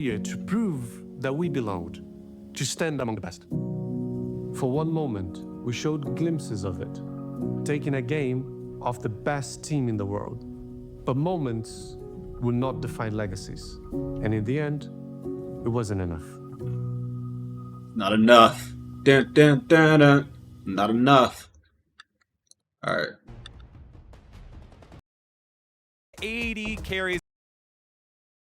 here to prove that we belonged, to stand among the best. For one moment, we showed glimpses of it, taking a game of the best team in the world. But moments will not define legacies. And in the end, it wasn't enough. Not enough. Dun, dun, dun, dun. Not enough. Alright. 80 carries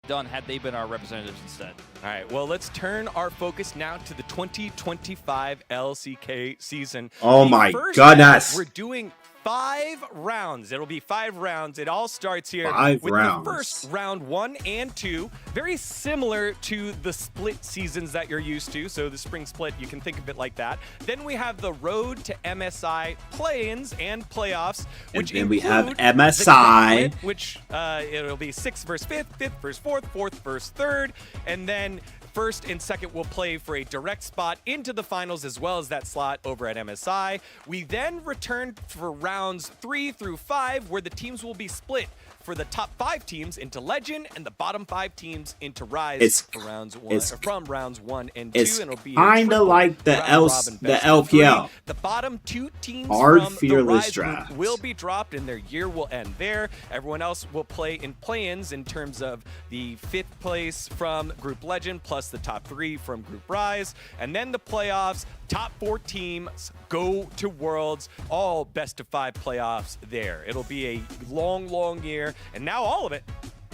done had they been our representatives instead. All right, well, let's turn our focus now to the 2025 LCK season. Oh my goodness. We're doing 5 rounds. It'll be 5 rounds. It all starts here 5 with rounds. the first round 1 and 2. Very similar to the split seasons that you're used to. So the spring split, you can think of it like that. Then we have the road to MSI play-ins and playoffs, which and then we have include MSI, the split, which it'll be 6th versus 5th, 5th versus 4th, 4th versus 3rd, and then first and second will play for a direct spot into the finals as well as that slot over at MSI. We then return for rounds 3 through 5 where the teams will be split for the top 5 teams into Legend and the bottom 5 teams into Rise for rounds 1 from rounds 1 and 2. It's and it'll be kind of like the LPL. The bottom 2 teams Hard from fearless the Rise draft group will be dropped and their year will end there. Everyone else will play in play-ins in terms of the 5th place from Group Legend plus the top 3 from Group Rise, and then the playoffs. Top 4 teams go to Worlds, all best of 5 playoffs there. It'll be a long, long year, and now all of it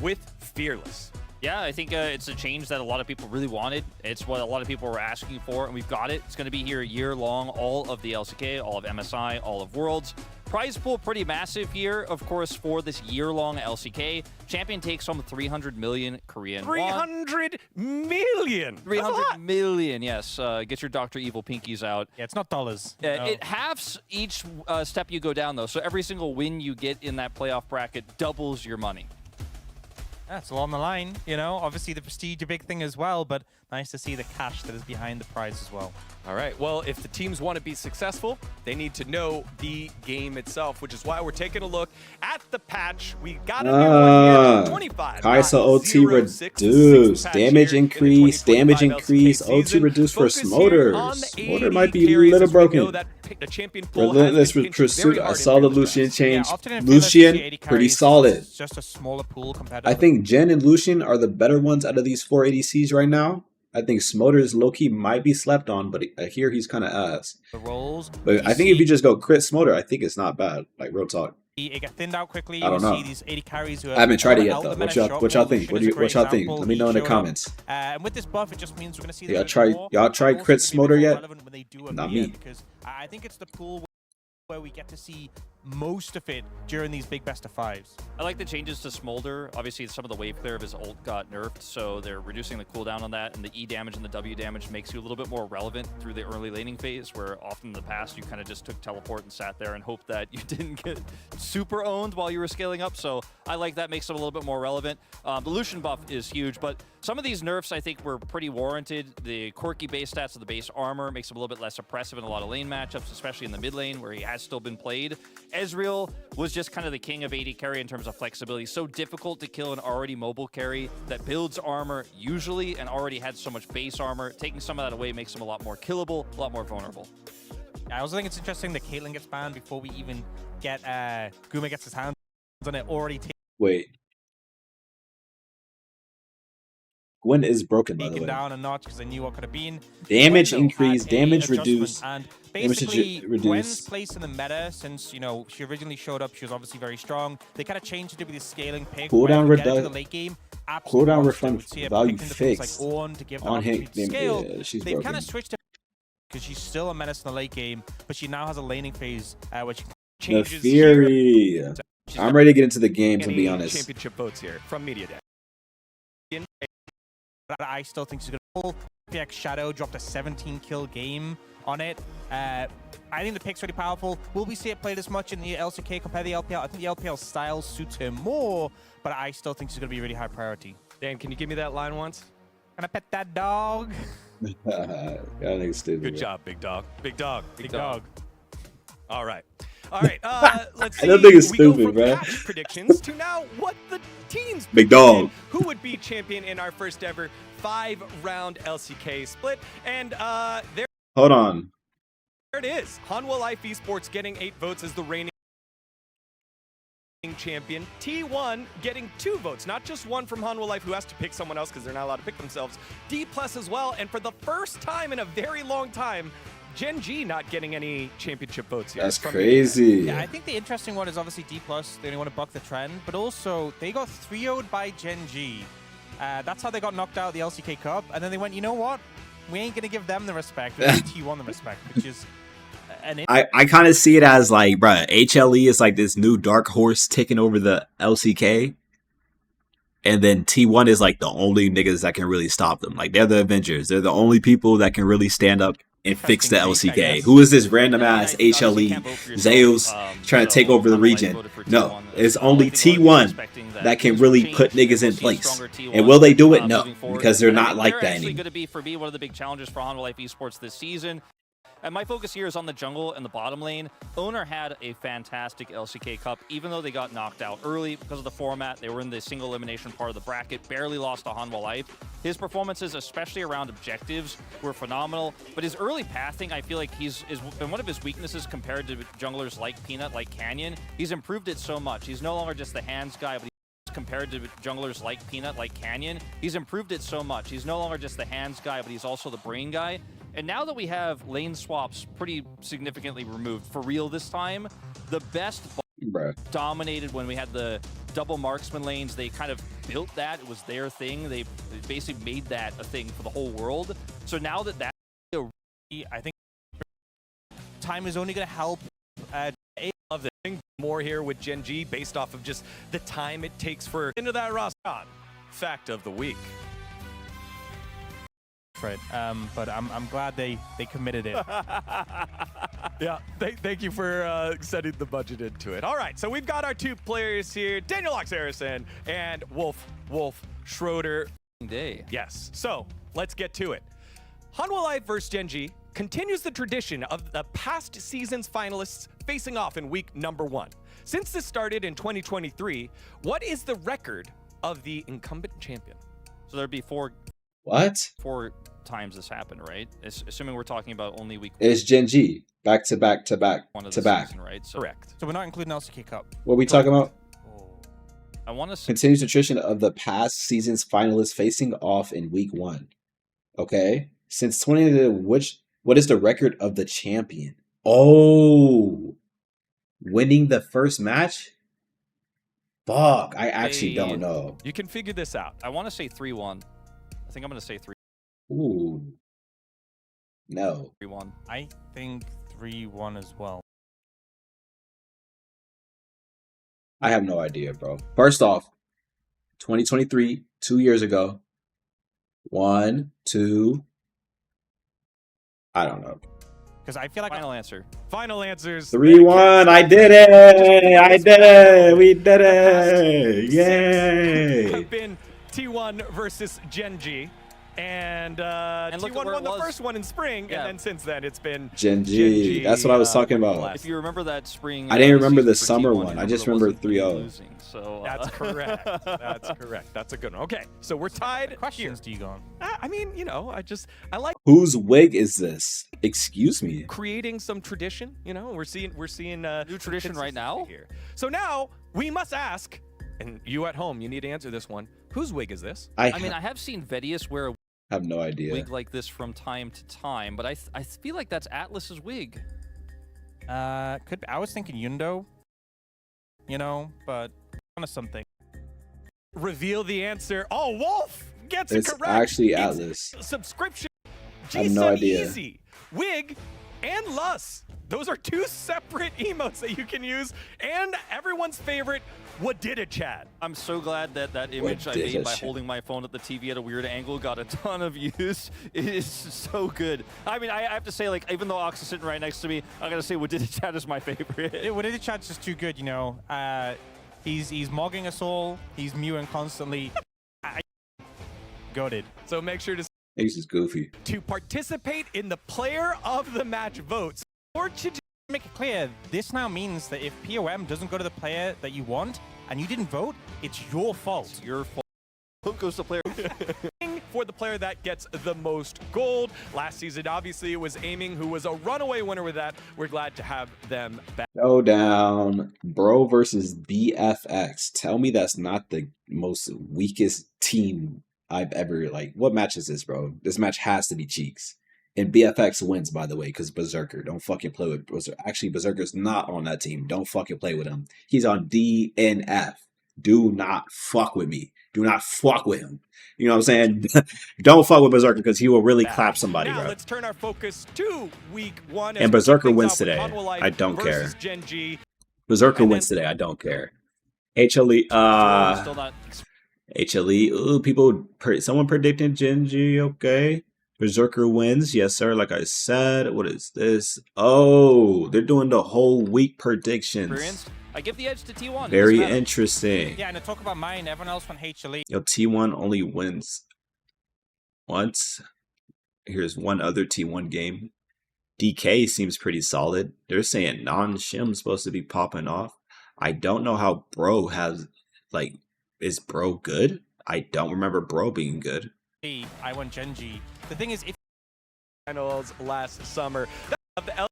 with Fearless. Yeah, I think it's a change that a lot of people really wanted. It's what a lot of people were asking for, and we've got it. It's going to be here year long, all of the LCK, all of MSI, all of Worlds. Prize pool pretty massive here, of course, for this year-long LCK. Champion takes home 300 million Korean won. 300 million! 300 million, yes. Get your Dr. Evil pinkies out. Yeah, it's not dollars. No. It halves each step you go down, though. So every single win you get in that playoff bracket doubles your money. That's a lot on the line, you know. Obviously, the prestige a big thing as well, but nice to see the cash that is behind the prize as well. All right, well, if the teams want to be successful, they need to know the game itself, which is why we're taking a look at the patch. We got a new one here, 25. Kai'Sa OT reduced, damage increase, OT reduced for Smoder. Smoder might be a little broken. Relentless pursuit. I saw the Lucian change. Lucian, pretty solid. Just a smaller pool compared I think Gen and Lucian are the better ones out of these 4 ADCs right now. I think Smoder's low-key might be slept on, but I hear he's kind of ass. The roles. But I think if you just go crit Smoder, I think it's not bad. Like, real talk. It got thinned out quickly. I don't know. See these 80 carries who I haven't tried it yet, out though. the What meta y'all shot. think? What Lucian is a y'all great think? example. Let me know in the comments. And with this buff, it just means we're going to see Y'all tried crit Smoder yet? Not me. Because I think it's the pool where we get to see most of it during these big best of 5s. I like the changes to Smolder. Obviously, some of the wave clear of his ult got nerfed, so they're reducing the cooldown on that, and the E damage and the W damage makes you a little bit more relevant through the early laning phase, where often in the past you kind of just took teleport and sat there and hoped that you didn't get super owned while you were scaling up. So I like that, makes them a little bit more relevant. The Lucian buff is huge, but some of these nerfs I think were pretty warranted. The quirky base stats of the base armor makes him a little bit less oppressive in a lot of lane matchups, especially in the mid lane where he has still been played. Ezreal was just kind of the king of AD carry in terms of flexibility. So difficult to kill an already mobile carry that builds armor usually and already had so much base armor. Taking some of that away makes him a lot more killable, a lot more vulnerable. I also think it's interesting that Caitlyn gets banned before we even get Guma gets his hands on it already. Wait. Gwen is broken, by the Taken way. down a notch because I knew what could have been. Damage Gwen, though, increase, had damage a adjustment, reduced. and Damage basically Gwen's reduced. place in the meta, since she originally showed up, she was obviously very strong. They kind of changed it to be the scaling pick. Cooldown reduction. The late game. Cooldown refund value fixed fixed. like Ornn to give that On opportunity to him, scale. yeah, she's They've kind broken. of switched it because she's still a menace in the late game, but she now has a laning phase which The changes. Fury. I'm ready to get into the games and be honest. Championship votes here from Media Day. But I still think she's going to pull. PX Shadow dropped a 17-kill game on it. I think the pick's really powerful. Will we see it played as much in the LCK compared to the LPL? I think the LPL style suits her more, but I still think she's going to be a really high priority. Dan, can you give me that line once? Can I pet that dog? I think it's stupid. Good job, big dog. Big dog. Big dog. All right. All right, let's see. I don't think it's We go stupid, from bro. patch predictions to now what the teams Big dog. who would be champion in our first ever 5-round LCK split. And there Hold on. it is. Hanwha Life Esports getting 8 votes as the reigning champion. T1 getting 2 votes, not just one from Hanwha Life, who has to pick someone else because they're not allowed to pick themselves. D+ as well, and for the first time in a very long time, Gen.G not getting any championship votes here. That's from crazy. Yeah, I think the interesting one is obviously D+. They only want to buck the trend, but also they got 3-0'd by Gen.G. That's how they got knocked out of the LCK Cup, and then they went, you know what? We ain't gonna give them the respect. We're gonna give T1 the respect, which is I kind of see it as like, bruh, HLE is like this new dark horse taking over the LCK. And then T1 is like the only niggas that can really stop them. Like, they're the Avengers. They're the only people that can really stand up and fix the LCK. Who is this random ass HLE Zeus trying to take over the region? No, it's only T1 that can really put niggas in place. And will they do it? No, because they're not like that anymore. Going to be, for me, one of the big challenges for Hanwha Life Esports this season. And my focus here is on the jungle and the bottom lane. Owner had a fantastic LCK Cup, even though they got knocked out early because of the format. They were in the single elimination part of the bracket, barely lost to Hanwha Life. His performances, especially around objectives, were phenomenal. But his early pathing, I feel like is been one of his weaknesses compared to junglers like Peanut, like Canyon. He's improved it so much. He's no longer just the hands guy, but compared to junglers like Peanut, like Canyon, he's improved it so much. He's no longer just the hands guy, but he's also the brain guy. And now that we have lane swaps pretty significantly removed, for real this time, the best dominated when we had the double marksman lanes. They kind of built that. It was their thing. They basically made that a thing for the whole world. So now that I think time is only going to help. Love the thing more here with Gen.G based off of just the time it takes for into that roster. Fact of the week. Right. But I'm glad they committed it. Yeah, thank you for setting the budget into it. All right, so we've got our 2 players here, Daniel Harrison and Wolf Schroeder. Yes, so let's get to it. Hanwha Life versus Gen.G continues the tradition of the past season's finalists facing off in week number 1. Since this started in 2023, what is the record of the incumbent champion? So there'd be 4 times this happened, right? Assuming we're talking about only week 1. It's Gen.G back to back to back to back. Season, right? So, correct. So we're not including LCK Cup. What are we talking about? I want to Continues tradition of the past season's finalists facing off in week 1. Okay. Since 20, what is the record of the champion? Oh, winning the first match? Fuck, I actually don't know. You can figure this out. I want to say 3-1. I think I'm going to say 3. Ooh. No. 3-1. I think 3-1 as well. I have no idea, bro. First off, 2023, 2 years ago. 1, 2. I don't know. Because I feel like Final answer. Final answers. 3-1. I did it. I did it. We did it. Yay. Have been T1 versus Gen.G. And T1 won the first one in spring, and then since then it's been Gen.G. That's what I was talking about. If you remember that spring, I didn't remember the summer T1, one. I just remember 3-0. So that's correct. That's correct. That's a good one. Okay, so we're tied. Questions do you go on? I mean, you know, I like Whose wig is this? Excuse me. creating some tradition. You know, we're seeing new tradition right now. Here. So now we must ask, and you at home, you need to answer this one. Whose wig is this? I mean, I have seen Vedius wear a have no idea. wig like this from time to time, but I feel like that's Atlas's wig. Could be. I was thinking Yundo. You know, but on to something. Reveal the answer. Oh, Wolf gets It's it correct. actually It's Atlas. subscription. I have no idea. Easy. Wig and Lus. Those are 2 separate emotes that you can use, and everyone's favorite, what did it, Chad? I'm so glad that that image I made by holding my phone at the TV at a weird angle got a ton of views. It is so good. I mean, I have to say, like, even though Ox is sitting right next to me, I gotta say, what did it, Chad is my favorite. What did it, Chad's just too good, you know. He's mogging us all. He's mewing constantly. Got it. So make sure to He's just goofy. participate in the player of the match votes. Or to Make it clear, this now means that if POM doesn't go to the player that you want and you didn't vote, it's your fault. It's your fault. Who goes to player? For the player that gets the most gold. Last season, obviously, it was Aiming, who was a runaway winner with that. We're glad to have them back. Go down. Bro versus BFX. Tell me that's not the most weakest team I've ever, like, what match is this, bro? This match has to be Cheeks. And BFX wins, by the way, because Berserker. Don't fucking play with Berserker. Actually, Berserker's not on that team. Don't fucking play with him. He's on DNF. Do not fuck with me. Do not fuck with him. You know what I'm saying? Don't fuck with Berserker because he will really clap somebody, now, bro. Let's turn our focus to week 1. And Berserker wins today. I don't care. Gen.G. Berserker wins today. I don't care. HLE. Still not. HLE. Ooh, people. Someone predicting Gen.G. Okay. Berserker wins. Yes, sir. Like I said. What is this? Oh, they're doing the whole week predictions. I give the edge to T1. Very interesting. Yeah, and to talk about mine, everyone else went HLE. Yo, T1 only wins once. Here's one other T1 game. DK seems pretty solid. They're saying non-shim's supposed to be popping off. I don't know how Bro has, like, is Bro good? I don't remember Bro being good. I won Gen.G. The thing is, if finals last summer. The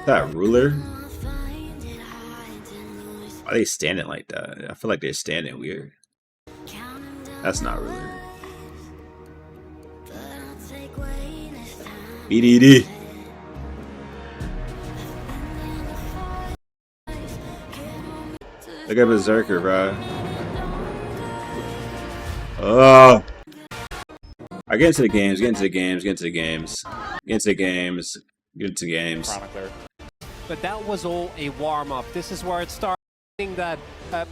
that ruler? Why are they standing like that? I feel like they're standing weird. That's not ruler. BDD. Look at Berserker, bro. Oh. I get into the games, get into the games, get into the games. Get into the games, get into games. But that was all a warm-up. This is where it started. That,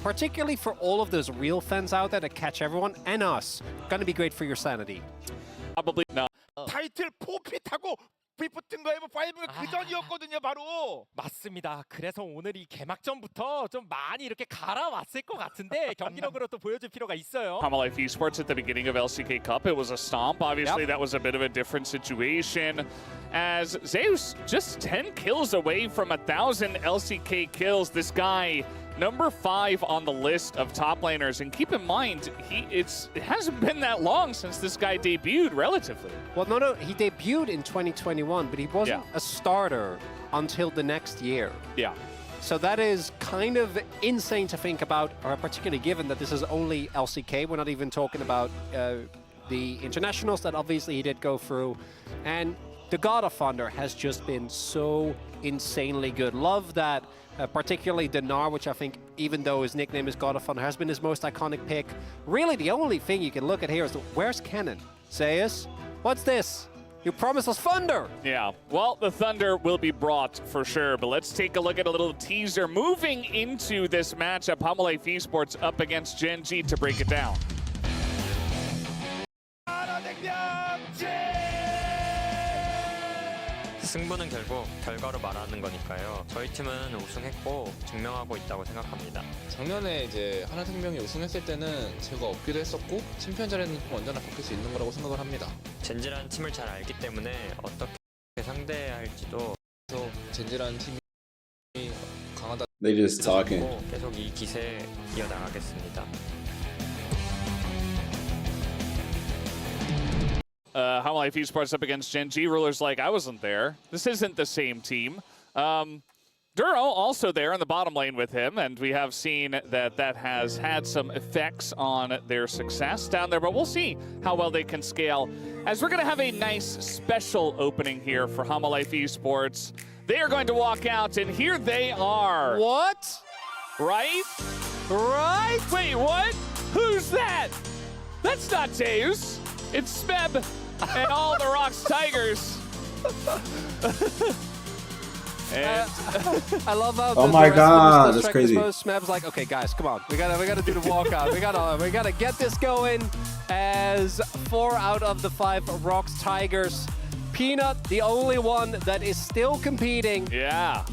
particularly for all of those real fans out there that catch everyone and us, gonna be great for your sanity. Probably not. 타이틀 포핏하고 붙은 거 M5가 그 전이었거든요, 바로. 맞습니다. 그래서 오늘 이 개막전부터 좀 많이 이렇게 갈아왔을 것 같은데 경기력으로 또 보여줄 필요가 있어요. Life Esports at the beginning of LCK Cup, it was a stomp. Obviously, that was a bit of a different situation. As Zeus just 10 kills away from 1,000 LCK kills. This guy, number 5 on the list of top laners, and keep in mind, it hasn't been that long since this guy debuted, relatively. Well, no, he debuted in 2021, but he wasn't a starter until the next year. Yeah. So that is kind of insane to think about, particularly given that this is only LCK. We're not even talking about the internationals that obviously he did go through. And the God of Thunder has just been so insanely good. Love that. Particularly Dinar, which I think, even though his nickname is God of Thunder, has been his most iconic pick. Really, the only thing you can look at here is, where's Kennen? Zeus, what's this? You promised us Thunder! Yeah, well, the Thunder will be brought for sure, but let's take a look at a little teaser. Moving into this matchup, Life Esports up against Gen.G to break it down. 승부는 결국 결과로 말하는 거니까요. 저희 팀은 우승했고 증명하고 있다고 생각합니다. 작년에 이제 하나생명이 우승했을 때는 제가 없기도 했었고 챔피언 자리는 언제나 바뀔 수 있는 거라고 생각을 합니다. 젠지라는 팀을 잘 알기 때문에 어떻게 상대해야 할지도 계속 젠지라는 팀이 강하다. They just talking. 계속 이 기세 이어나가겠습니다. Life Esports up against Gen.G. Ruler's like, I wasn't there. This isn't the same team. Duro also there in the bottom lane with him, and we have seen that has had some effects on their success down there, but we'll see how well they can scale. As we're going to have a nice special opening here for Life Esports. They are going to walk out, and here they are. What? Right? Right? Wait, what? Who's that? That's not Zeus. It's Smeb and all the Rocks Tigers. And I love how oh my god, that's crazy. Smeb's like, okay, guys, come on, we gotta do the walkout. we gotta get this going. As 4 out of the 5 Rocks Tigers, Peanut, the only one that is still competing. Yeah,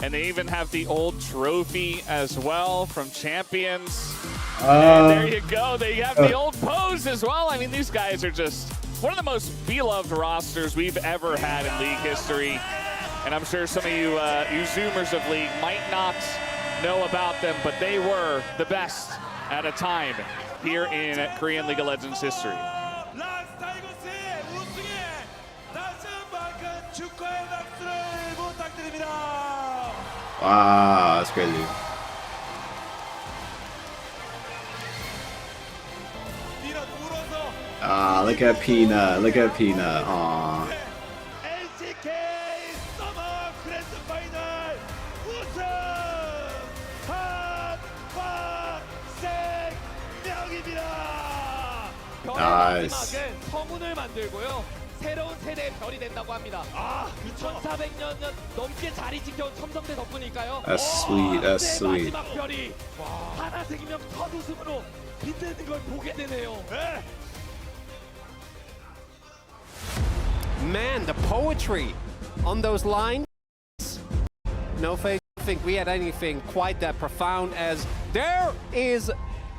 and they even have the old trophy as well from Champions. And there you go. They have the old pose as well. I mean, these guys are just one of the most beloved rosters we've ever had in League history. And I'm sure some of you, you Zoomers of League might not know about them, but they were the best at a time here in Korean League of Legends history. Wow, that's crazy. Ah, look at Peanut. Look at Peanut. Aww. Nice. 성운을 만들고요. 새로운 세대의 별이 된다고 합니다. 2,400년 넘게 자리 지켜온 첨성대 덕분일까요? That's sweet. That's sweet. 마지막 별이 하나생명 첫 웃음으로 빛내는 걸 보게 되네요. Man, the poetry on those lines. No fake. I think we had anything quite that profound as there is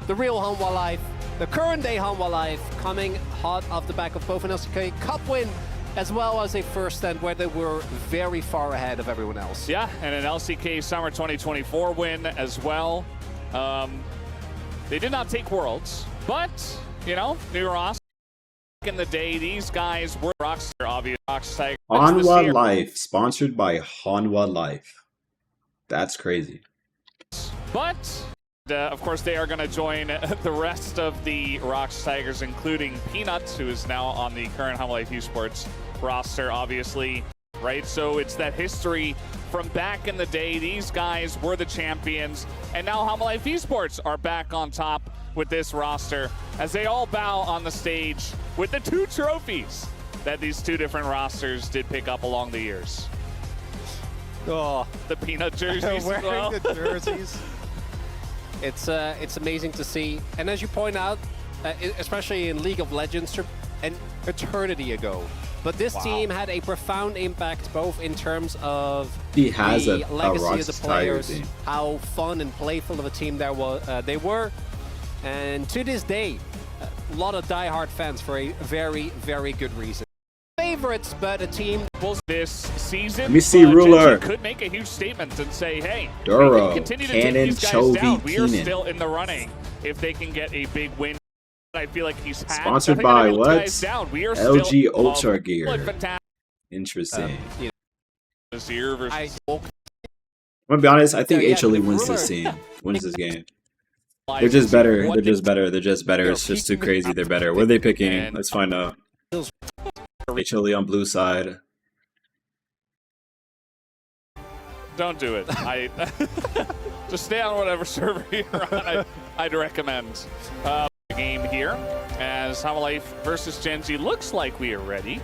the real Hanwha life, the current day Hanwha life coming hot off the back of both an LCK Cup win as well as a first stand where they were very far ahead of everyone else. Yeah, and an LCK Summer 2024 win as well. They did not take Worlds, but, you know, new roster. In the day, these guys were Rockstar, obvious Rockstar. Hanwha Life, sponsored by Hanwha Life. That's crazy. But, of course, they are going to join the rest of the Rocks Tigers, including Peanuts, who is now on the current Hanwha Life Esports roster, obviously. Right, so it's that history from back in the day. These guys were the champions, and now Hanwha Life Esports are back on top with this roster as they all bow on the stage with the 2 trophies that these 2 different rosters did pick up along the years. Oh, the Peanut jerseys wearing as well. the jerseys. It's amazing to see, and as you point out, especially in League of Legends, an eternity ago. But this team had a profound impact both in terms of he has the legacy of the Tiger players, team. how fun and playful of a team they were, and to this day, a lot of die-hard fans for a very, very good reason. Favorites, but a team this season. Let me see Ruler. Could make a huge statement and say, hey, Duro, we can continue to Cannon, take these guys Chovy, down. We are Keenan. still in the running if they can get a big win. I feel like he's had Sponsored by what? We are LG still Ultra Gear. fantastic. Interesting. This year versus I'm gonna be honest. I think Yeah, HLE the wins Ruler. this team. Wins this game. They're just better. They're just better. They're just better. It's just too crazy. They're better. What are they picking? Let's find out. HLE on blue side. Don't do it. I just stay on whatever server you're on. I'd recommend the game here as Hanwha Life versus Gen.G looks like we are ready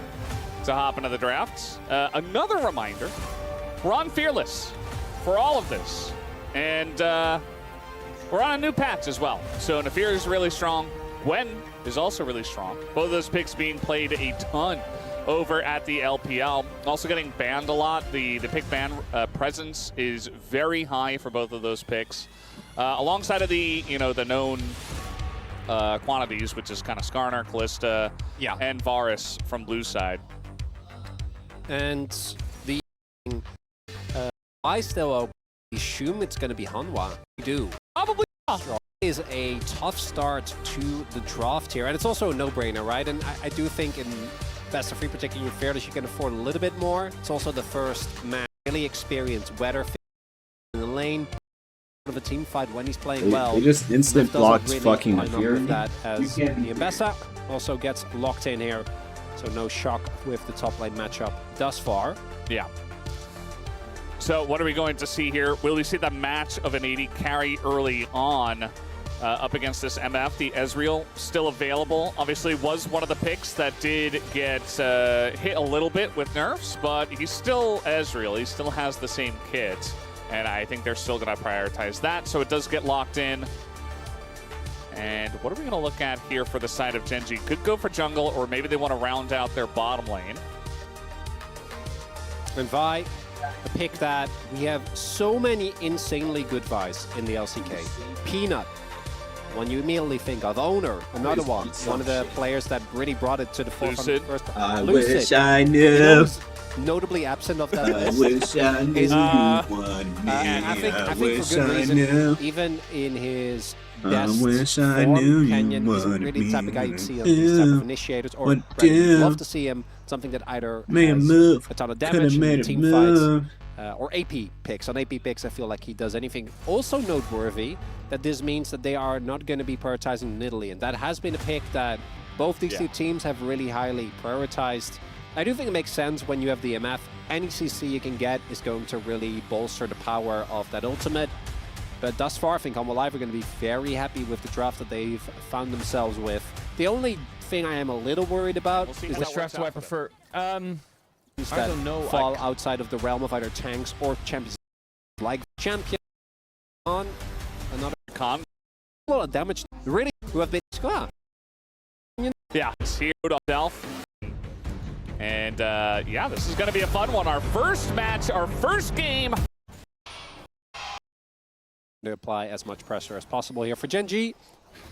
to hop into the draft. Another reminder, we're on Fearless for all of this, and we're on a new patch as well. So Nafir is really strong. Gwen is also really strong. Both of those picks being played a ton over at the LPL. Also getting banned a lot. The pick ban presence is very high for both of those picks. Alongside of the, you know, the known quantities, which is kind of Skarner, Callista, and Varus from blue side. and the I still assume it's going to be Hanwha. We do. Probably is a tough start to the draft here, and it's also a no-brainer, right? And I do think in best of 3, particularly in Fearless, you can afford a little bit more. It's also the first man really experienced weather in the lane of a team fight when he's playing well. They just instant blocked really fucking line up with Nafir. that as the Ambessa also gets locked in here, so no shock with the top lane matchup thus far. Yeah. So what are we going to see here? Will we see the match of an 80 carry early on up against this MF? The Ezreal still available. Obviously was one of the picks that did get hit a little bit with nerfs, but he's still Ezreal. He still has the same kit, and I think they're still going to prioritize that, so it does get locked in. And what are we going to look at here for the side of Gen.G? Could go for jungle, or maybe they want to round out their bottom lane. And Vi, a pick that we have so many insanely good Vi's in the LCK. Peanut, one you immediately think of. Owner, another one. One of the players that really brought it to the forefront first. I Lucid. wish I You know knew. who's notably absent of that I list? wish I knew you wanted me. I think for wish good I reason. knew. Even in his I best wish I form, knew you Kenyon isn't wanted really the type of guy me. you'd see on these type of initiators. Or What rather, you'd do? love to see him something that either Made a has move. a ton of Coulda damage made in a team fights. move. Or AP picks. On AP picks, I feel like he does anything. Also noteworthy that this means that they are not going to be prioritizing Italy, and that has been a pick that both these two teams have really highly prioritized. I do think it makes sense when you have the MF. Any CC you can get is going to really bolster the power of that ultimate. But thus far, I think Humble Life are going to be very happy with the draft that they've found themselves with. The only thing I am a little worried about is Which draft do I prefer? that don't know. fall outside of the realm of either tanks or champions. Like champion on another Con. a lot of damage. Really, who have been Yeah, it's here himself. And yeah, this is going to be a fun one. Our first match, our first game. to apply as much pressure as possible here for Gen.G.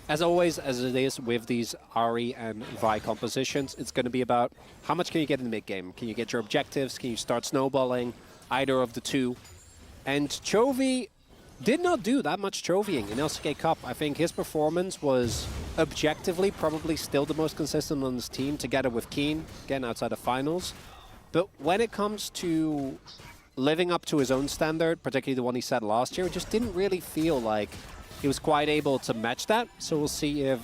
As always, as it is with these Ahri and Vi compositions, it's going to be about how much can you get in the mid-game? Can you get your objectives? Can you start snowballing? Either of the two. And Chovy did not do that much Chovying in LCK Cup. I think his performance was objectively probably still the most consistent on his team, together with Keen, again outside of finals. But when it comes to living up to his own standard, particularly the one he set last year, it just didn't really feel like he was quite able to match that. So we'll see if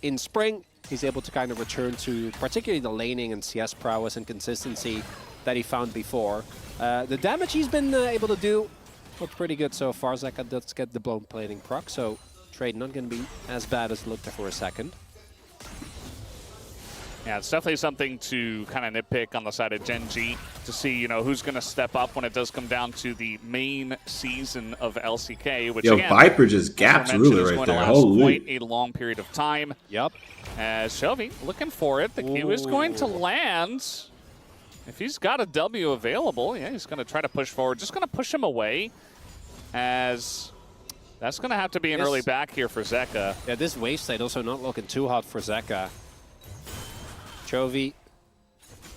in spring he's able to kind of return to particularly the laning and CS prowess and consistency that he found before. The damage he's been able to do looked pretty good so far. Zeka does get the blown plating proc, so trade not going to be as bad as it looked for a second. Yeah, it's definitely something to kind of nitpick on the side of Gen.G to see, you know, who's going to step up when it does come down to the main season of LCK, which again, Viper just gapped Ruler right there. Holy. Quite a long period of time. Yep. As Chovy looking for it. The Q is going to land. If he's got a W available, yeah, he's going to try to push forward. Just going to push him away, as that's going to have to be an early back here for Zeka. Yeah, this wave state also not looking too hot for Zeka. Chovy,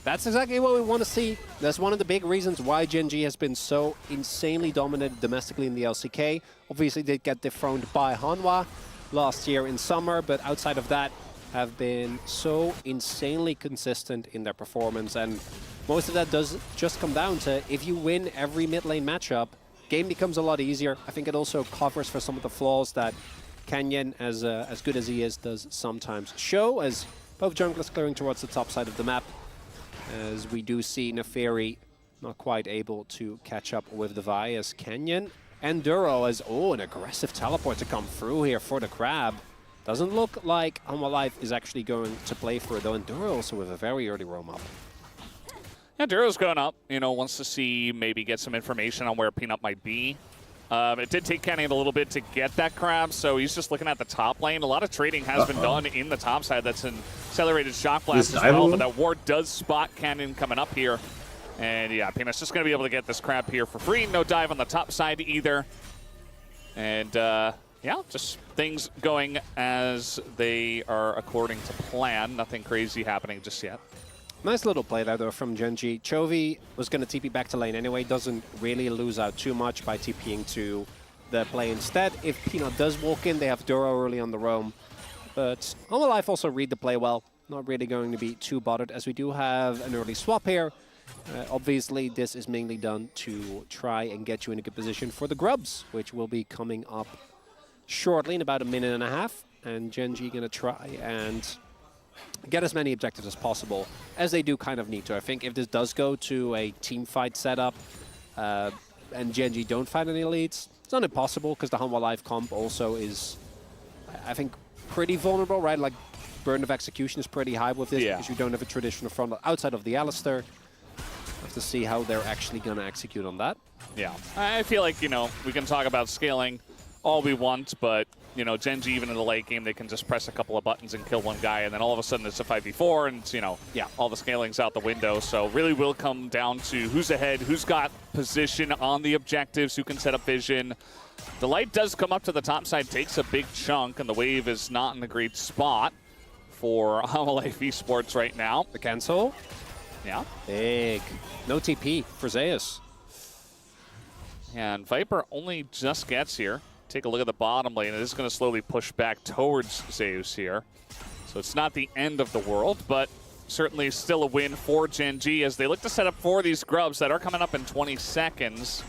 that's exactly what we want to see. That's one of the big reasons why Gen.G has been so insanely dominant domestically in the LCK. Obviously, they get dethroned by Hanwha last year in summer, but outside of that, have been so insanely consistent in their performance. And most of that does just come down to if you win every mid lane matchup, game becomes a lot easier. I think it also covers for some of the flaws that Kenyon, as good as he is, does sometimes show, as both junglers clearing towards the top side of the map, as we do see Neferi not quite able to catch up with the Vi, as Kenyon and Duro as, an aggressive teleport to come through here for the Crab. Doesn't look like Hanwha Life is actually going to play for it though, and Duro also with a very early roam up. Yeah, Duro's going up, you know, wants to see, maybe get some information on where Peanut might be. It did take Kenny a little bit to get that Crab, so he's just looking at the top lane. A lot of trading has been done in the top side. That's an accelerated shock blast as well, but that ward does spot Cannon coming up here. And yeah, Peanut's just going to be able to get this Crab here for free. No dive on the top side either. And yeah, just things going as they are according to plan. Nothing crazy happening just yet. Nice little play there, though, from Gen.G. Chovy was going to TP back to lane anyway. Doesn't really lose out too much by TPing to the play instead. If Peanut does walk in, they have Duro early on the roam. But Hanwha Life also read the play well. Not really going to be too bothered, as we do have an early swap here. Obviously, this is mainly done to try and get you in a good position for the Grubs, which will be coming up shortly in about a minute and a half. And Gen.G going to try and get as many objectives as possible, as they do kind of need to. I think if this does go to a team fight setup and Gen.G don't find any leads, it's not impossible, because the Hanwha Life comp also is, I think, pretty vulnerable, right? Like, burden of execution is pretty high with this, because you don't have a traditional front outside of the Alistar. Have to see how they're actually going to execute on that. Yeah, I feel like, you know, we can talk about scaling all we want, but you know, Gen.G even in the late game, they can just press a couple of buttons and kill one guy, and then all of a sudden it's a 5v4, and it's, you know, all the scaling's out the window. So really will come down to who's ahead, who's got position on the objectives, who can set up vision. The light does come up to the top side, takes a big chunk, and the wave is not in a great spot for HLE Esports right now. The cancel. Yeah. Big. No TP for Zeus. And Viper only just gets here. Take a look at the bottom lane. It is going to slowly push back towards Zeus here. So it's not the end of the world, but certainly still a win for Gen.G as they look to set up for these grubs that are coming up in 20 seconds.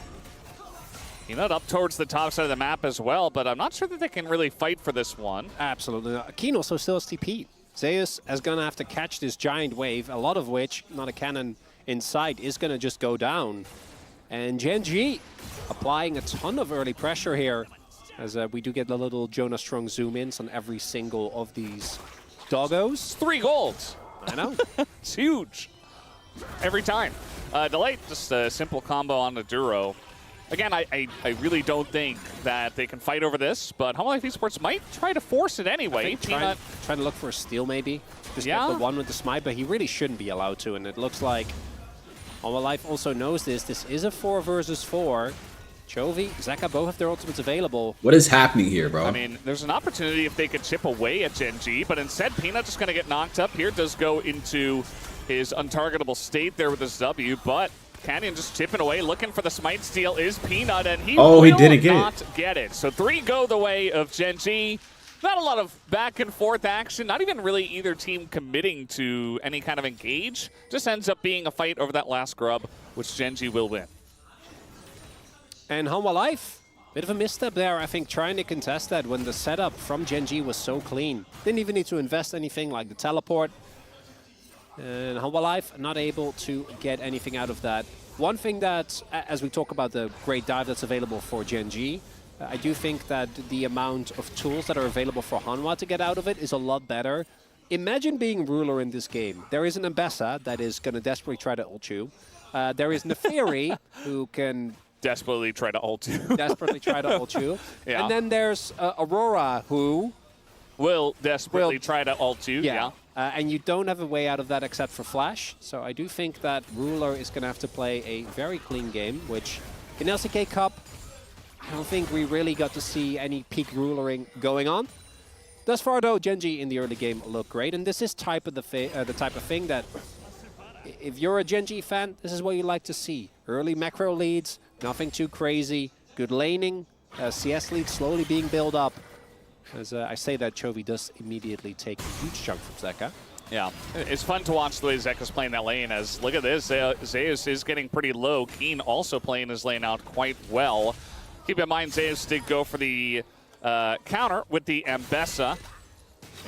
Peanut up towards the top side of the map as well, but I'm not sure that they can really fight for this one. Absolutely not. Keen also still has TP. Zeus is going to have to catch this giant wave, a lot of which, not a cannon in sight, is going to just go down. And Gen.G applying a ton of early pressure here, as we do get a little Jonas Strong zoom-ins on every single of these doggos. 3 golds. I know. It's huge. Every time. Delight, just a simple combo on the Duro. Again, I really don't think that they can fight over this, but HLE Esports might try to force it anyway. Trying to look for a steal, maybe. Just get the one with the smite, but he really shouldn't be allowed to, and it looks like HLE also knows this. This is a 4 versus 4. Chovy, Zeka both have their ultimates available. What is happening here, bro? I mean, there's an opportunity if they could chip away at Gen.G, but instead Peanut just going to get knocked up here. Does go into his untargetable state there with his W, but Canyon just chipping away, looking for the smite steal is Peanut, and he will not get it. So 3 go the way of Gen.G. Not a lot of back and forth action, not even really either team committing to any kind of engage. Just ends up being a fight over that last grub, which Gen.G will win. And HLE, bit of a misstep there, I think, trying to contest that when the setup from Gen.G was so clean. Didn't even need to invest anything like the teleport. And HLE not able to get anything out of that. One thing that, as we talk about the great dive that's available for Gen.G, I do think that the amount of tools that are available for Hanwha to get out of it is a lot better. Imagine being ruler in this game. There is an Ambessa that is going to desperately try to ult you. There is Neferi who can desperately try to ult you. And then there's Aurora who will desperately try to ult you. And you don't have a way out of that except for Flash. So I do think that Ruler is going to have to play a very clean game, which in LCK Cup, I don't think we really got to see any peak rulering going on. Thus far, though, Gen.G in the early game look great, and this is the type of thing that, if you're a Gen.G fan, this is what you like to see. Early macro leads, nothing too crazy, good laning, CS leads slowly being built up. As I say that, Chovy does immediately take a huge chunk from Zeka. Yeah, it's fun to watch the way Zeka's playing that lane, as look at this, Zeus is getting pretty low. Keen also playing his lane out quite well. Keep in mind, Zeus did go for the counter with the Ambessa.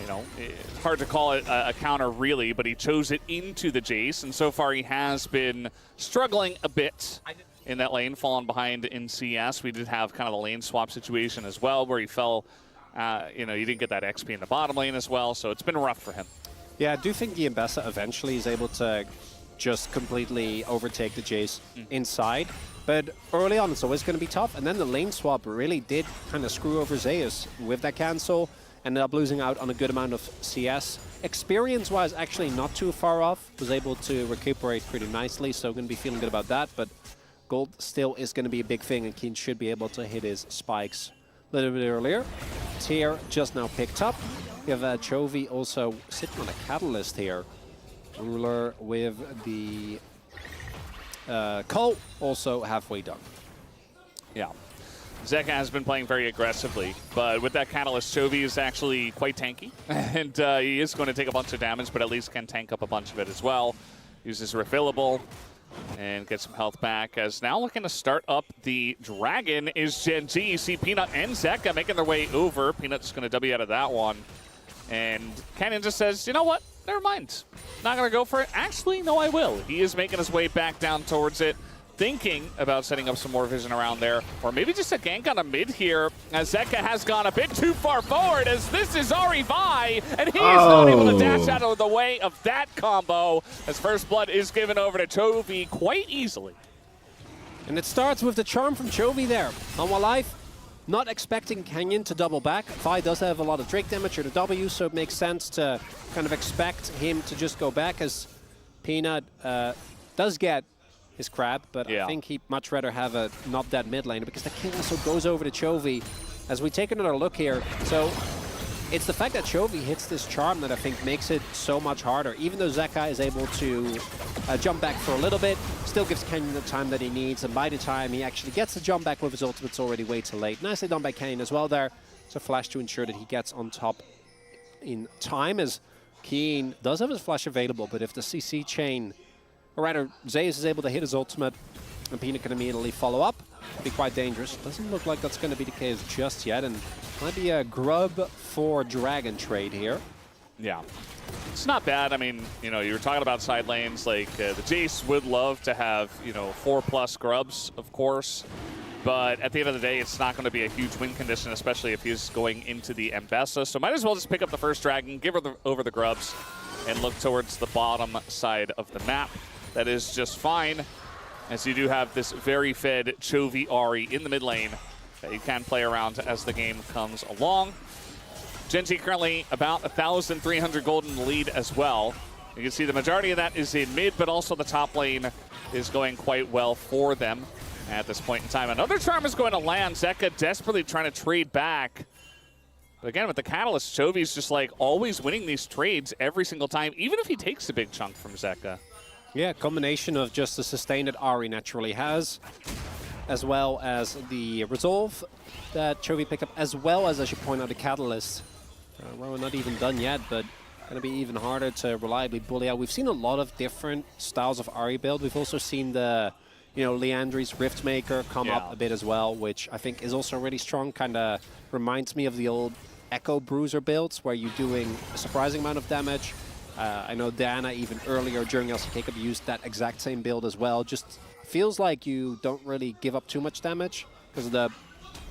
You know, it's hard to call it a counter really, but he chose it into the Jace, and so far he has been struggling a bit in that lane, falling behind in CS. We did have kind of the lane swap situation as well, where he fell, you know, you didn't get that XP in the bottom lane as well, so it's been rough for him. Yeah, I do think the Ambessa eventually is able to just completely overtake the Jace inside. But early on, it's always going to be tough. And then the lane swap really did kind of screw over Zeus with that cancel. Ended up losing out on a good amount of CS. Experience-wise, actually not too far off. Was able to recuperate pretty nicely, so going to be feeling good about that. But gold still is going to be a big thing, and Keen should be able to hit his spikes a little bit earlier. Tier just now picked up. We have Chovy also sitting on a catalyst here. Ruler with the Cole also halfway done. Yeah. Zeka has been playing very aggressively, but with that catalyst, Chovy is actually quite tanky, and he is going to take a bunch of damage, but at least can tank up a bunch of it as well. Uses refillable and get some health back, as now looking to start up the Dragon is Gen.G. You see Peanut and Zeka making their way over. Peanut's going to W out of that one, and Canyon just says, you know what? Never mind. Not going to go for it. Actually, no, I will. He is making his way back down towards it, thinking about setting up some more vision around there, or maybe just a gank on a mid here, as Zeka has gone a bit too far forward, as this is Ari-Vi, and he is not able to dash out of the way of that combo, as first blood is given over to Chovy quite easily. And it starts with the charm from Chovy there. HLE not expecting Canyon to double back. Vi does have a lot of Drake damage or the W, so it makes sense to kind of expect him to just go back, as Peanut does get his crab, but I think he'd much rather have a not dead mid laner, because the kill also goes over to Chovy. As we take another look here, so it's the fact that Chovy hits this charm that I think makes it so much harder. Even though Zeka is able to jump back for a little bit, still gives Canyon the time that he needs, and by the time he actually gets the jump back with his ultimate, it's already way too late. Nicely done by Canyon as well there. So flash to ensure that he gets on top in time, as Keen does have his flash available, but if the CC chain, or rather Zeus is able to hit his ultimate, and Peanut can immediately follow up, be quite dangerous. Doesn't look like that's going to be the case just yet, and might be a grub for Dragon trade here. Yeah. It's not bad. I mean, you know, you were talking about side lanes. Like, the Jace would love to have, you know, 4+ grubs, of course. But at the end of the day, it's not going to be a huge win condition, especially if he's going into the Mbessa. So might as well just pick up the first Dragon, give her over the grubs, and look towards the bottom side of the map. That is just fine, as you do have this very fed Chovy Ahri in the mid lane that you can play around as the game comes along. Gen.G currently about 1,300 gold in the lead as well. You can see the majority of that is in mid, but also the top lane is going quite well for them at this point in time. Another charm is going to land. Zeka desperately trying to trade back. But again, with the Catalyst, Chovy's just like always winning these trades every single time, even if he takes a big chunk from Zeka. Yeah, combination of just the sustain that Ahri naturally has, as well as the resolve that Chovy picked up, as well as I should point out, the Catalyst. We're not even done yet, but going to be even harder to reliably bully out. We've seen a lot of different styles of Ahri build. We've also seen the, you know, Leandri's Riftmaker come up a bit as well, which I think is also really strong. Kind of reminds me of the old Echo Bruiser builds, where you're doing a surprising amount of damage. I know Diana even earlier during LCK Cup used that exact same build as well. Just feels like you don't really give up too much damage because of the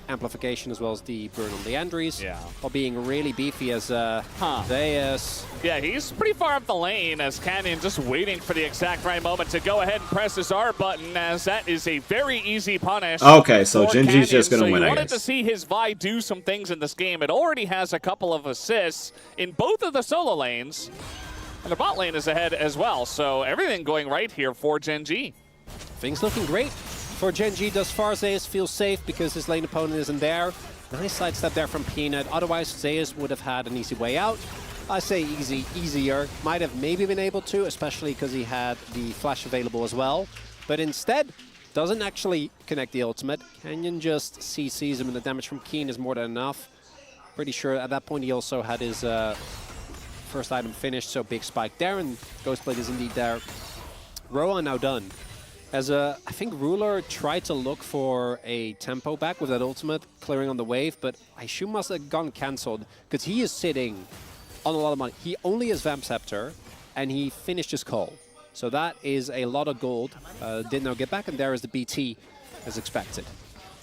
amplification as well as the burn on Leandri's. While being really beefy as Zeus. Yeah, he's pretty far up the lane as Canyon just waiting for the exact right moment to go ahead and press his R button, as that is a very easy punish. Okay, so Gen.G's just going to win, I guess. wanted to see his Vi do some things in this game. It already has a couple of assists in both of the solo lanes, and the bot lane is ahead as well. So everything going right here for Gen.G. Things looking great for Gen.G thus far. Zeus feels safe because his lane opponent isn't there. Nice sidestep there from Peanut. Otherwise, Zeus would have had an easy way out. I say easy, easier. Might have maybe been able to, especially because he had the flash available as well. But instead, doesn't actually connect the ultimate. Canyon just CCs him, and the damage from Keen is more than enough. Pretty sure at that point he also had his first item finished, so big spike there, and Ghostblade is indeed there. Rowan now done. As I think Ruler tried to look for a tempo back with that ultimate clearing on the wave, but I assume must have gone cancelled because he is sitting on a lot of money. He only has Vamp Scepter, and he finished his call. So that is a lot of gold. Did now get back, and there is the BT as expected.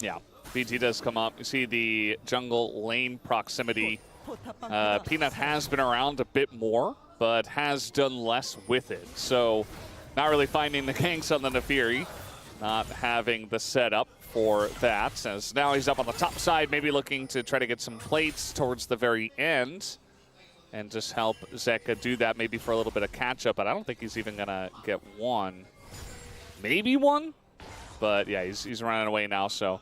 Yeah, BT does come up. You see the jungle lane proximity. Peanut has been around a bit more, but has done less with it. So not really finding the ganks on the Nefiri, not having the setup for that. As now he's up on the top side, maybe looking to try to get some plates towards the very end and just help Zeka do that, maybe for a little bit of catch-up, but I don't think he's even going to get one. Maybe one? But yeah, he's running away now, so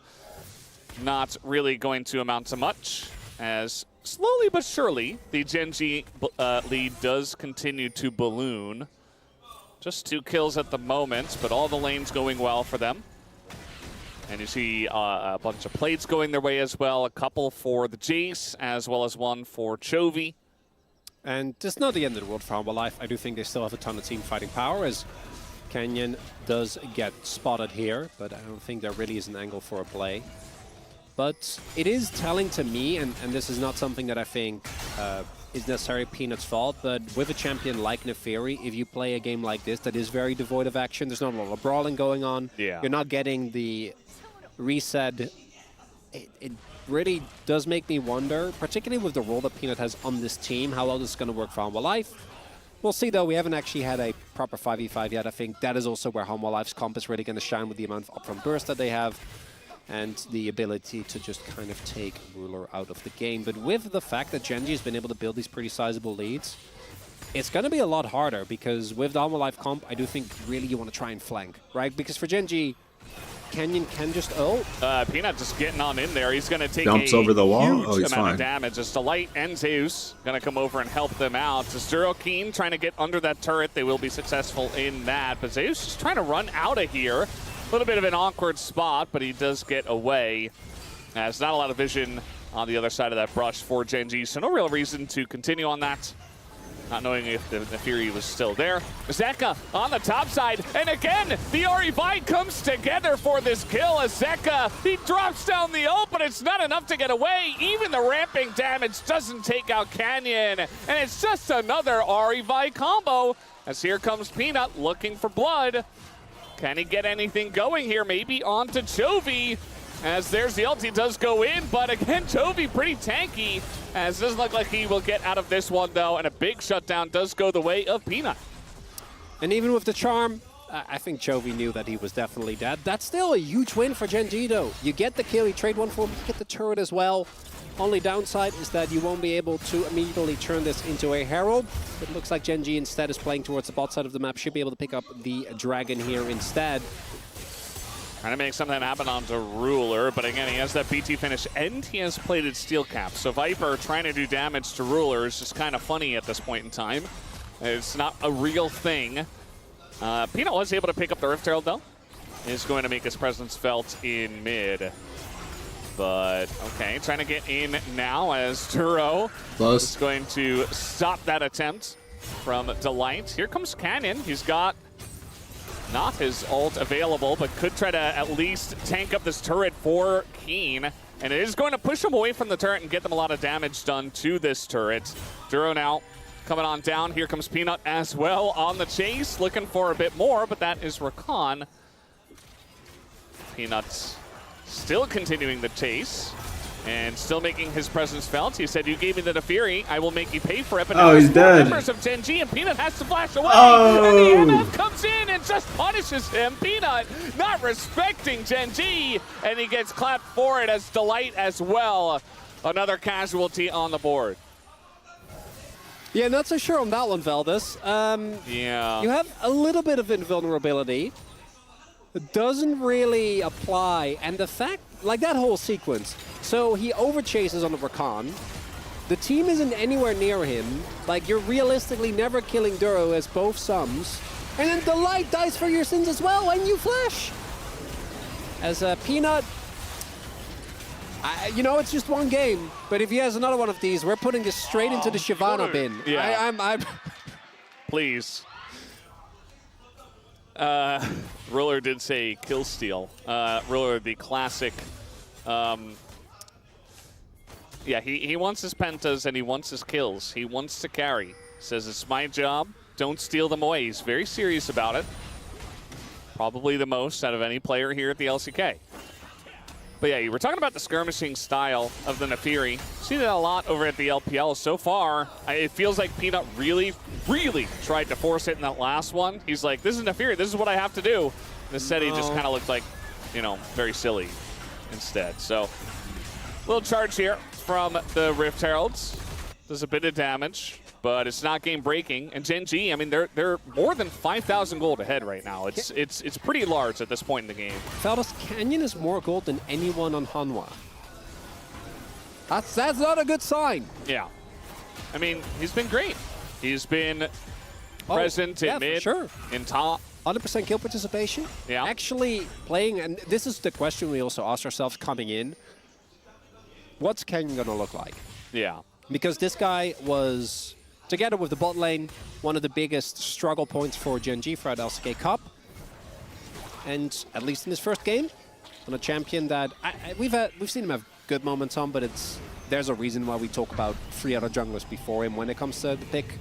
not really going to amount to much, as slowly but surely the Gen.G lead does continue to balloon. Just 2 kills at the moment, but all the lanes going well for them. And you see a bunch of plates going their way as well. A couple for the Jace, as well as one for Chovy. And it's not the end of the world for Humble Life. I do think they still have a ton of team fighting power, as Canyon does get spotted here, but I don't think there really is an angle for a play. But it is telling to me, and this is not something that I think is necessarily Peanut's fault, but with a champion like Nefiri, if you play a game like this that is very devoid of action, there's not a lot of brawling going on, you're not getting the reset. It really does make me wonder, particularly with the role that Peanut has on this team, how well this is going to work for Humble Life. We'll see, though. We haven't actually had a proper 5v5 yet. I think that is also where Humble Life's comp is really going to shine with the amount of upfront burst that they have. and the ability to just kind of take Ruler out of the game. But with the fact that Gen.G has been able to build these pretty sizable leads, it's going to be a lot harder, because with the Alma Life comp, I do think really you want to try and flank, right? Because for Gen.G, Canyon can just ult. Peanut just getting on in there. He's going to take Jumps over the wall. huge Oh, he's amount fine. of damage. As Delight and Zeus going to come over and help them out. Zero Keen trying to get under that turret. They will be successful in that. But Zeus just trying to run out of here. A little bit of an awkward spot, but he does get away. There's not a lot of vision on the other side of that brush for Gen.G, so no real reason to continue on that. Not knowing if the Fury was still there. Zeka on the top side, and again, the Ori Vine comes together for this kill. As Zeka, he drops down the ult, but it's not enough to get away. Even the ramping damage doesn't take out Canyon, and it's just another Ori Vine combo. As here comes Peanut looking for blood. Can he get anything going here? Maybe onto Chovy. As there's the ult, he does go in, but again, Chovy pretty tanky, as it doesn't look like he will get out of this one, though, and a big shutdown does go the way of Peanut. And even with the charm, I think Chovy knew that he was definitely dead. That's still a huge win for Gen.G, though. You get the kill, you trade one for him, you get the turret as well. Only downside is that you won't be able to immediately turn this into a Herald. It looks like Gen.G instead is playing towards the bot side of the map, should be able to pick up the Dragon here instead. Trying to make something happen onto Ruler, but again, he has that BT finish, and he has plated Steel Cap. So Viper trying to do damage to Ruler is just kind of funny at this point in time. It's not a real thing. Peanut was able to pick up the Rift Herald, though. Is going to make his presence felt in mid. But, okay, trying to get in now as Turo is going to stop that attempt from Delight. Here comes Canyon. He's got not his ult available, but could try to at least tank up this turret for Keen. And it is going to push him away from the turret and get them a lot of damage done to this turret. Duro now coming on down. Here comes Peanut as well on the chase, looking for a bit more, but that is Rakan. Peanut still continuing the chase and still making his presence felt. He said, "You gave me the Fury, I will make you pay for it." But now he's dead. Members of Gen.G, and Peanut has to flash away. Oh. And the MF comes in and just punishes him. Peanut not respecting Gen.G, and he gets clapped for it as Delight as well. Another casualty on the board. Yeah, not so sure on that one, Valdez. Yeah. You have a little bit of invulnerability. It doesn't really apply, and the fact, like that whole sequence, so he overchases on the Rakan. The team isn't anywhere near him. Like, you're realistically never killing Duro as both sums. And then Delight dies for your sins as well, and you flash. As Peanut, you know, it's just one game, but if he has another one of these, we're putting this straight into the Shyvana bin. Yeah. I'm Please. Ruler did say kill steal. Ruler, the classic. Yeah, he wants his pentas and he wants his kills. He wants to carry. Says it's my job. Don't steal them away. He's very serious about it. Probably the most out of any player here at the LCK. But yeah, you were talking about the skirmishing style of the Nefiri. See that a lot over at the LPL. So far, it feels like Peanut really, really tried to force it in that last one. He's like, this is Nefiri, this is what I have to do. Instead, he just kind of looked like, you know, very silly instead. So, little charge here from the Rift Heralds. Does a bit of damage, but it's not game breaking. And Gen.G, I mean, they're more than 5,000 gold ahead right now. It's pretty large at this point in the game. Fellas, Canyon is more gold than anyone on Hanwha. That's not a good sign. Yeah. I mean, he's been great. He's been present in mid, in top. 100% kill participation. Yeah. Actually playing, and this is the question we also asked ourselves coming in. What's Canyon going to look like? Yeah. Because this guy was, together with the bot lane, one of the biggest struggle points for Gen.G throughout LCK Cup. And at least in his first game, on a champion that we've seen him have good moments on, but there's a reason why we talk about 3 other junglers before him when it comes to the pick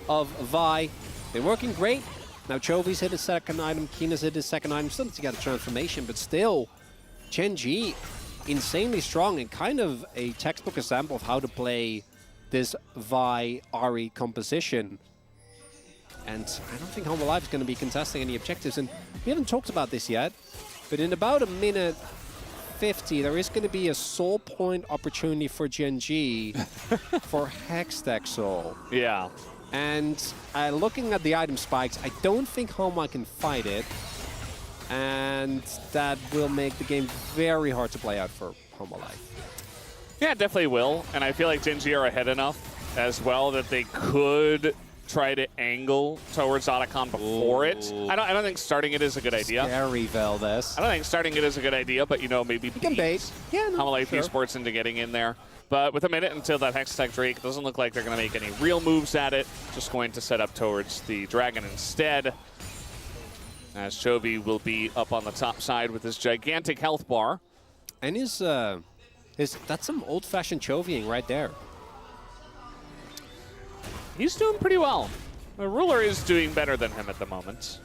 of Vi. They're working great. Now Chovy's hit his second item, Keena's hit his second item, still to get a transformation, but still, Gen.G insanely strong and kind of a textbook example of how to play this Vi-Ahri composition. And I don't think Home Alive is going to be contesting any objectives. And we haven't talked about this yet, but in about a minute 50-50, there is going to be a soul point opportunity for Gen.G for Hextech Soul. Yeah. And looking at the item spikes, I don't think Homa can fight it. And that will make the game very hard to play out for Homa Life. Yeah, it definitely will. And I feel like Gen.G are ahead enough as well that they could try to angle towards Otacon before it. I don't think starting it is a good idea. Scary Valdez. I don't think starting it is a good idea, but you know, maybe you can bait. Yeah, no, Homa Life sure. Esports into getting in there. But with a minute until that Hextech Drake, it doesn't look like they're going to make any real moves at it. Just going to set up towards the Dragon instead. As Chovy will be up on the top side with his gigantic health bar. And that's some old-fashioned Chovying right there. He's doing pretty well. The Ruler is doing better than him at the moment.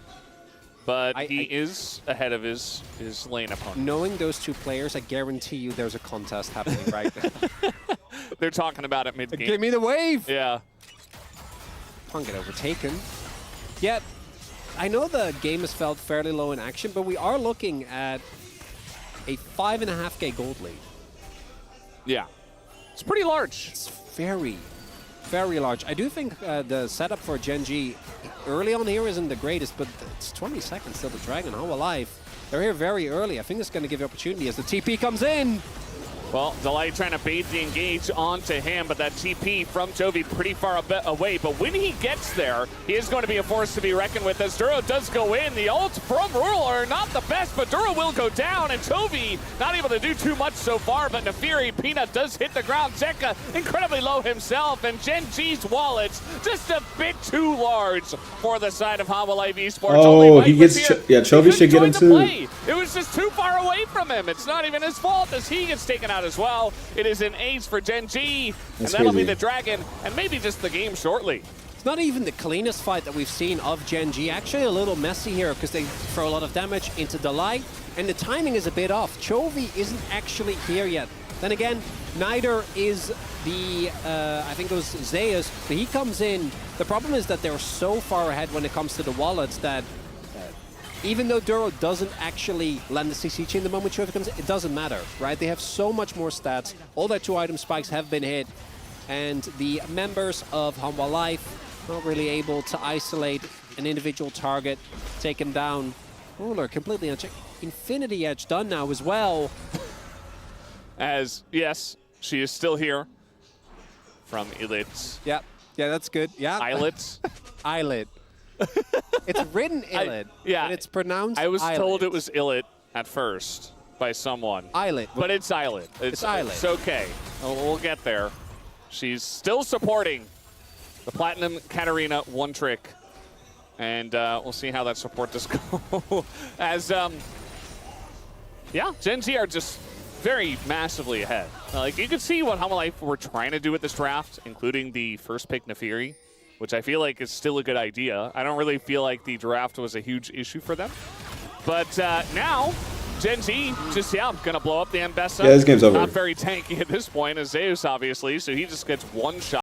But he is ahead of his lane opponent. Knowing those two players, I guarantee you there's a contest happening right now. They're talking about it mid-game. Give me the wave! Yeah. Can't get overtaken. Yet, I know the game has felt fairly low in action, but we are looking at a 5.5k gold lead. Yeah. It's pretty large. It's very, very large. I do think the setup for Gen.G early on here isn't the greatest, but it's 20 seconds till the Dragon. Homa Life, they're here very early. I think it's going to give you opportunity as the TP comes in. Well, Delight trying to bait the engage onto him, but that TP from Chovy pretty far away. But when he gets there, he is going to be a force to be reckoned with as Duro does go in. The ult from Ruler, not the best, but Duro will go down, and Chovy not able to do too much so far, but Nefiri Peanut does hit the ground. Zeka incredibly low himself, and Gen.G's wallets just a bit too large for the side of Homa Life Esports. Oh, he gets, Chovy should get him too. It was just too far away from him. It's not even his fault as he gets taken out as well. It is an ace for Gen.G, and that'll be the Dragon, and maybe just the game shortly. It's not even the cleanest fight that we've seen of Gen.G. Actually a little messy here because they throw a lot of damage into Delight, and the timing is a bit off. Chovy isn't actually here yet. Then again, neither is the, I think it was Zeus, but he comes in. The problem is that they're so far ahead when it comes to the wallets that even though Duro doesn't actually land the CC chain the moment Chovy comes in, it doesn't matter, right? They have so much more stats. All their 2 item spikes have been hit, and the members of Homa Life not really able to isolate an individual target, take him down. Ruler completely unchecked. Infinity Edge done now as well. As, yes, she is still here from Elit. Yeah, that's good. Yeah. Eyelet. Eyelet. It's written Illit, yeah, but it's pronounced I was Eyelet. told it was Illit at first by someone. Eyelet. But it's Eyelet. It's Eyelet. It's okay. We'll get there. She's still supporting the Platinum Katarina one trick. And we'll see how that support does go. As, yeah, Gen.G are just very massively ahead. Like, you can see what Homa Life were trying to do with this draft, including the first pick Nefiri, which I feel like is still a good idea. I don't really feel like the draft was a huge issue for them. But now, Gen.G just, gonna blow up the Mbessa. Yeah, this game's over. Not very tanky at this point, as Zeus, obviously, so he just gets one shot.